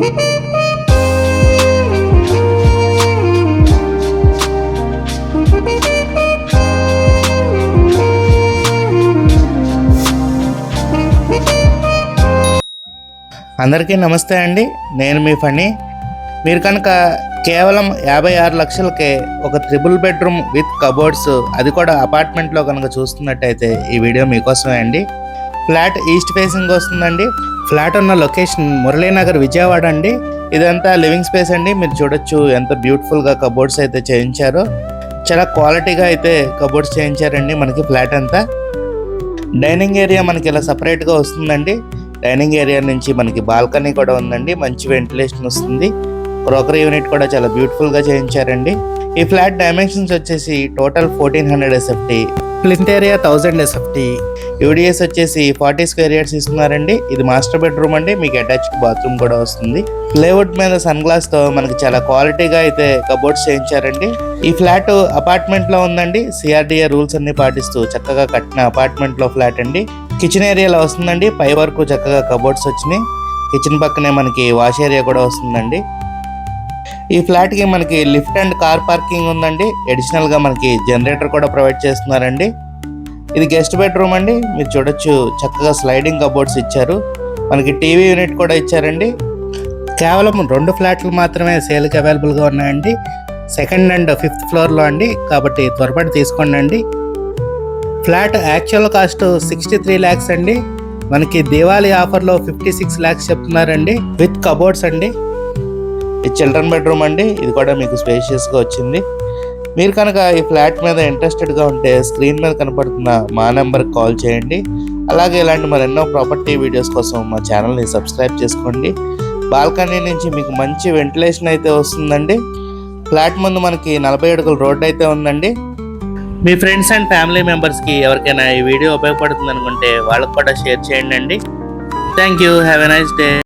అందరికీ నమస్తే అండి, నేను మీ ఫనీ. మీరు కనుక కేవలం 56 లక్షలకే ఒక ట్రిపుల్ బెడ్రూమ్ విత్ కబోర్డ్స్, అది కూడా అపార్ట్మెంట్లో కనుక చూస్తున్నట్టయితే ఈ వీడియో మీకోసమే అండి. ఫ్లాట్ ఈస్ట్ ఫేసింగ్ వస్తుందండి. ఫ్లాట్ ఉన్న లొకేషన్ మురళీనగర్, విజయవాడ అండి. ఇదంతా లివింగ్ స్పేస్ అండి. మీరు చూడొచ్చు ఎంత బ్యూటిఫుల్గా కబోర్డ్స్ అయితే చేయించారో. చాలా క్వాలిటీగా అయితే కబోర్డ్స్ చేయించారండి. మనకి ఫ్లాట్ అంతా డైనింగ్ ఏరియా మనకి ఇలా సపరేట్గా వస్తుందండి. డైనింగ్ ఏరియా నుంచి మనకి బాల్కనీ కూడా ఉందండి. మంచి వెంటిలేషన్ వస్తుంది. క్రోకరీ యూనిట్ కూడా చాలా బ్యూటిఫుల్గా చేయించారండి. ఈ ఫ్లాట్ డైమెన్షన్స్ వచ్చేసి total 1400 SFT, plinth area 1000 SFT, UDS వచ్చేసి 40 స్క్వేర్ యార్డ్స్ ఇస్తున్నారండి. ఇది మాస్టర్ బెడ్రూమ్ అండి. మీకు అటాచ్డ్ బాత్రూమ్ కూడా వస్తుంది. ప్లేవుడ్ మీద సన్ గ్లాస్ తో మనకి చాలా క్వాలిటీగా అయితే కబోర్డ్స్ చేయించారండి. ఈ ఫ్లాట్ అపార్ట్మెంట్ లో ఉందండి. CRDA రూల్స్ అన్ని పాటిస్తూ చక్కగా కట్టిన అపార్ట్మెంట్ లో ఫ్లాట్ అండి. కిచెన్ ఏరియాలో వస్తుందండి. పై వరకు చక్కగా కబోర్డ్స్ వచ్చినాయి. కిచెన్ పక్కనే మనకి వాష్ ఏరియా కూడా వస్తుందండి. ఈ ఫ్లాట్ కి మనకి లిఫ్ట్ అండ్ కార్ పార్కింగ్ ఉందండి. అడిషనల్ గా మనకి జనరేటర్ కూడా ప్రొవైడ్ చేస్తున్నారండి. ఇది గెస్ట్ బెడ్రూమ్ అండి. మీరు చూడొచ్చు చక్కగా స్లైడింగ్ కబోర్డ్స్ ఇచ్చారు. మనకి టీవీ యూనిట్ కూడా ఇచ్చారండి. కేవలం 2 ఫ్లాట్లు మాత్రమే సేల్కి అవైలబుల్గా ఉన్నాయండి. సెకండ్ అండ్ 5th ఫ్లోర్లో అండి. కాబట్టి త్వరపడి తీసుకోండి అండి. ఫ్లాట్ యాక్చువల్ కాస్ట్ 63 lakhs అండి. మనకి దివాళీ ఆఫర్లో 56 lakhs చెప్తున్నారండి విత్ కబోర్డ్స్ అండి. ఇది చిల్డ్రన్ బెడ్రూమ్ అండి. ఇది కూడా మీకు స్పేషియస్గా వచ్చింది. మీరు కనుక ఈ ఫ్లాట్ మీద ఇంట్రెస్టెడ్గా ఉంటే స్క్రీన్ మీద కనపడుతున్న మా నెంబర్కి కాల్ చేయండి. అలాగే ఇలాంటి మరెన్నో ప్రాపర్టీ వీడియోస్ కోసం మా ఛానల్ని సబ్స్క్రైబ్ చేసుకోండి. బాల్కనీ నుంచి మీకు మంచి వెంటిలేషన్ అయితే వస్తుందండి. ఫ్లాట్ ముందు మనకి 40 అడుగుల రోడ్ అయితే ఉందండి. మీ ఫ్రెండ్స్ అండ్ ఫ్యామిలీ మెంబర్స్కి ఎవరికైనా ఈ వీడియో ఉపయోగపడుతుంది అనుకుంటే వాళ్ళకు కూడా షేర్ చేయండి అండి. Thank you. Have a nice day.